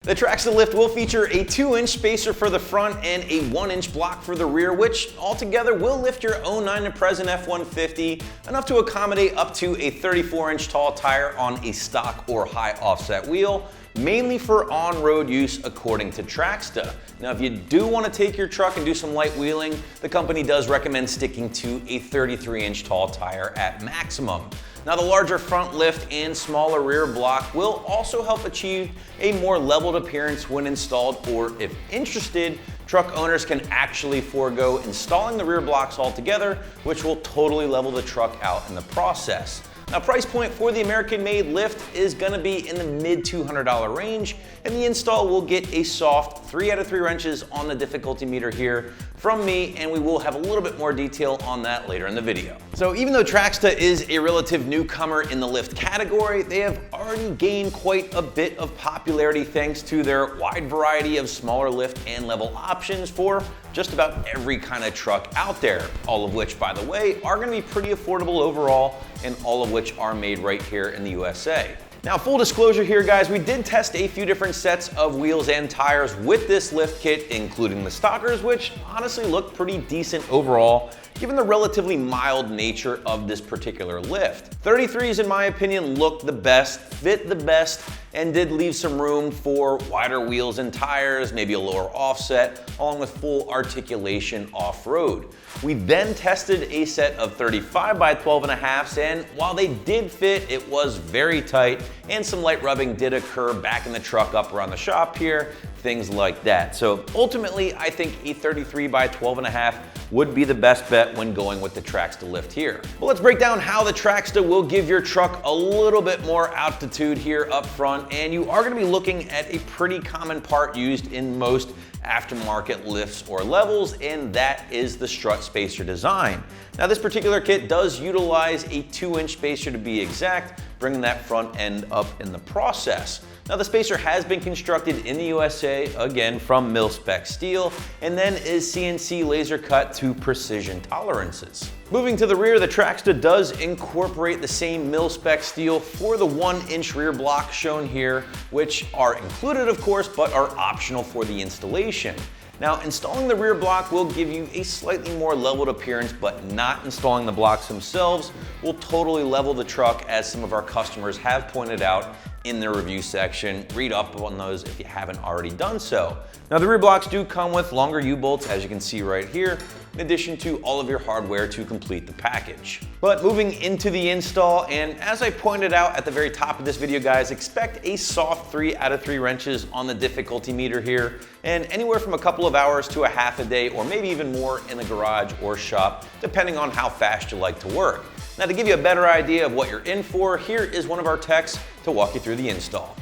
The Traxda Lift will feature a 2-inch spacer for the front and a 1-inch block for the rear, which altogether will lift your 09 to present F150 enough to accommodate up to a 34-inch tall tire on a stock or high offset wheel, mainly for on-road use according to Traxda. Now, if you do want to take your truck and do some light wheeling, the company does recommend sticking to a 33-inch tall tire at maximum. Now, the larger front lift and smaller rear block will also help achieve a more leveled appearance when installed, or if interested, truck owners can actually forego installing the rear blocks altogether, which will totally level the truck out in the process. Now, price point for the American-made lift is going to be in the mid $200 range, and the install will get a soft 3 out of 3 wrenches on the difficulty meter here from me, and we will have a little bit more detail on that later in the video. So even though Traxda is a relative newcomer in the lift category, they have already gained quite a bit of popularity thanks to their wide variety of smaller lift and level options for just about every kind of truck out there, all of which, by the way, are going to be pretty affordable overall, and all of which are made right here in the USA. Now, full disclosure here, guys, we did test a few different sets of wheels and tires with this lift kit, including the stockers, which honestly look pretty decent overall, given the relatively mild nature of this particular lift. 33s, in my opinion, look the best, fit the best, and did leave some room for wider wheels and tires, maybe a lower offset, along with full articulation off-road. We then tested a set of 35 by 12.5s, and while they did fit, it was very tight, and some light rubbing did occur back in the truck up around the shop here, things like that. So ultimately, I think a 33 by 12.5 would be the best bet when going with the Traxda Lift here. But let's break down how the Traxda will give your truck a little bit more altitude here up front, and you are going to be looking at a pretty common part used in most aftermarket lifts or levels, and that is the strut spacer design. Now, this particular kit does utilize a 2-inch spacer to be exact, bringing that front end up in the process. Now, the spacer has been constructed in the USA, again from mil-spec steel, and then is CNC laser cut to precision tolerances. Moving to the rear, the Traxda does incorporate the same mil-spec steel for the 1-inch rear block shown here, which are included, of course, but are optional for the installation. Now, installing the rear block will give you a slightly more leveled appearance, but not installing the blocks themselves will totally level the truck, as some of our customers have pointed out in the review section. Read up on those if you haven't already done so. Now, the rear blocks do come with longer U-bolts, as you can see right here, in addition to all of your hardware to complete the package. But moving into the install, and as I pointed out at the very top of this video, guys, expect a soft 3 out of 3 wrenches on the difficulty meter here, and anywhere from a couple of hours to a half a day, or maybe even more in the garage or shop, depending on how fast you like to work. Now, to give you a better idea of what you're in for, here is one of our techs to walk you through the install.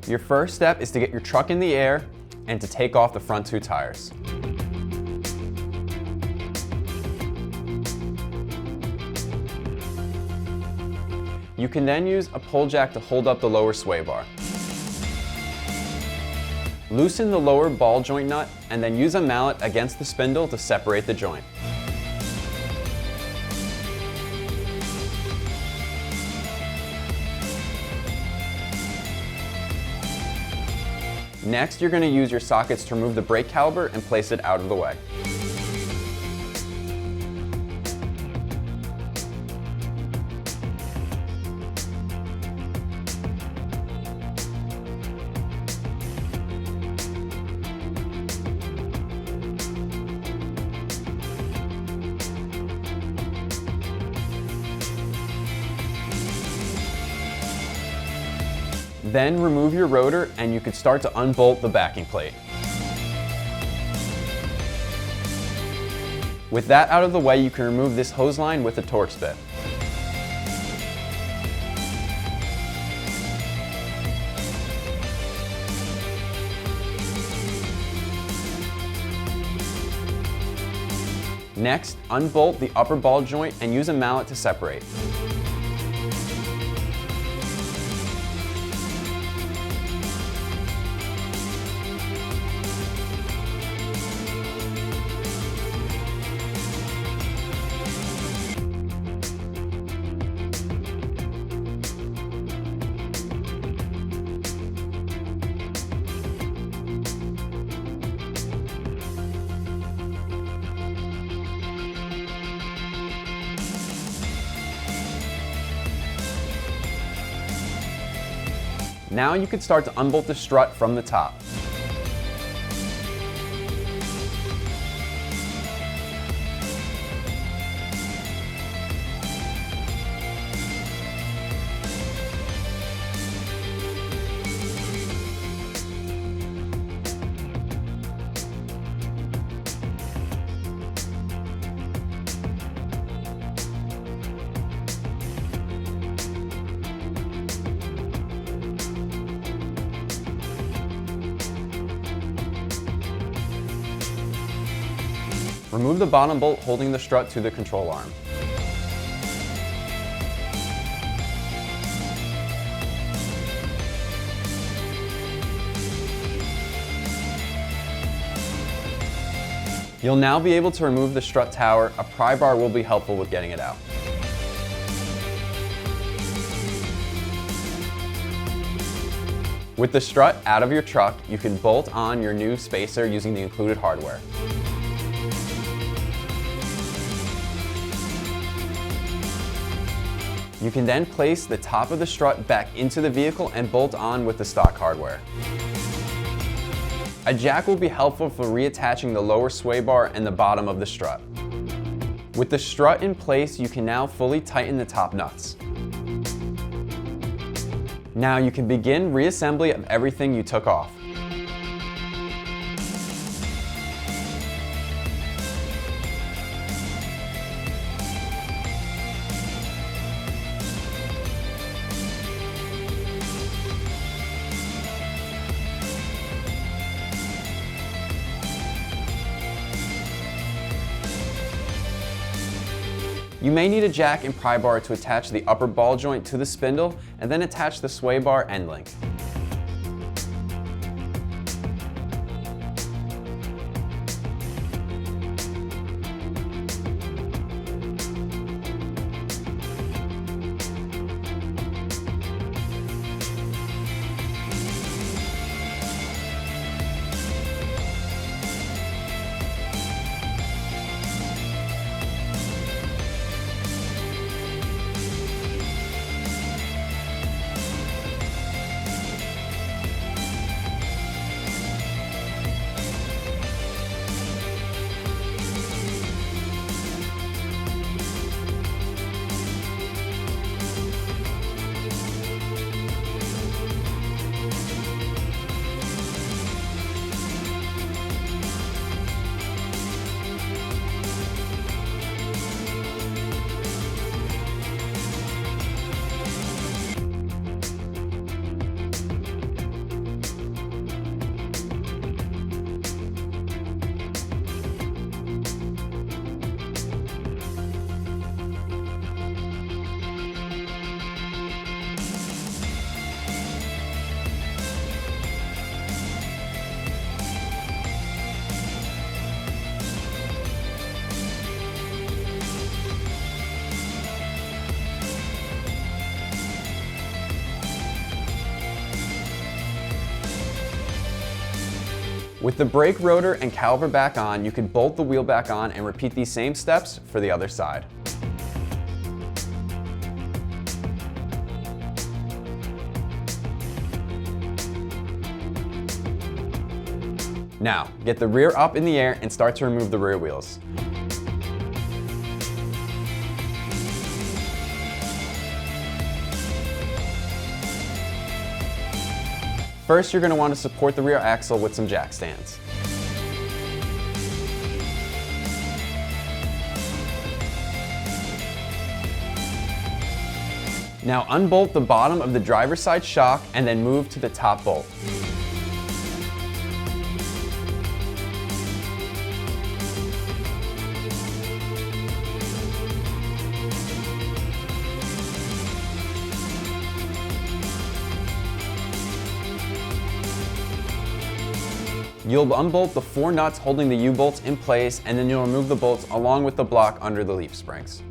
Your first step is to get your truck in the air and to take off the front 2 tires. You can then use a pull jack to hold up the lower sway bar. Loosen the lower ball joint nut and then use a mallet against the spindle to separate the joint. Next, you're going to use your sockets to remove the brake caliper and place it out of the way. Then remove your rotor and you can start to unbolt the backing plate. With that out of the way, you can remove this hose line with a Torx bit. Next, unbolt the upper ball joint and use a mallet to separate. Now you can start to unbolt the strut from the top. Remove the bottom bolt holding the strut to the control arm. You'll now be able to remove the strut tower. A pry bar will be helpful with getting it out. With the strut out of your truck, you can bolt on your new spacer using the included hardware. You can then place the top of the strut back into the vehicle and bolt on with the stock hardware. A jack will be helpful for reattaching the lower sway bar and the bottom of the strut. With the strut in place, you can now fully tighten the top nuts. Now you can begin reassembly of everything you took off. You may need a jack and pry bar to attach the upper ball joint to the spindle and then attach the sway bar end link. With the brake rotor and caliper back on, you can bolt the wheel back on and repeat these same steps for the other side. Now, get the rear up in the air and start to remove the rear wheels. First, you're going to want to support the rear axle with some jack stands. Now unbolt the bottom of the driver's side shock and then move to the top bolt. You'll unbolt the 4 nuts holding the U-bolts in place, and then you'll remove the bolts along with the block under the leaf springs.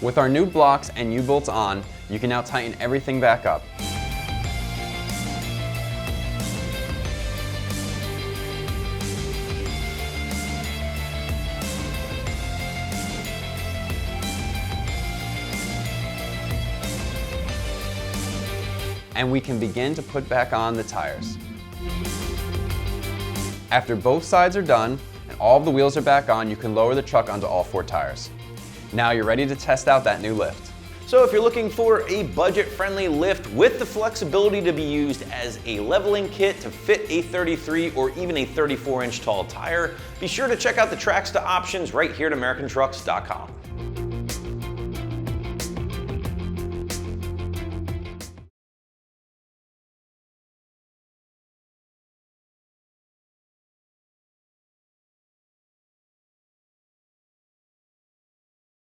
With our new blocks and U-bolts on, you can now tighten everything back up. And we can begin to put back on the tires. After both sides are done and all of the wheels are back on, you can lower the truck onto all 4 tires. Now you're ready to test out that new lift. So if you're looking for a budget-friendly lift with the flexibility to be used as a leveling kit to fit a 33 or even a 34-inch tall tire, be sure to check out the Traxda options right here at AmericanTrucks.com.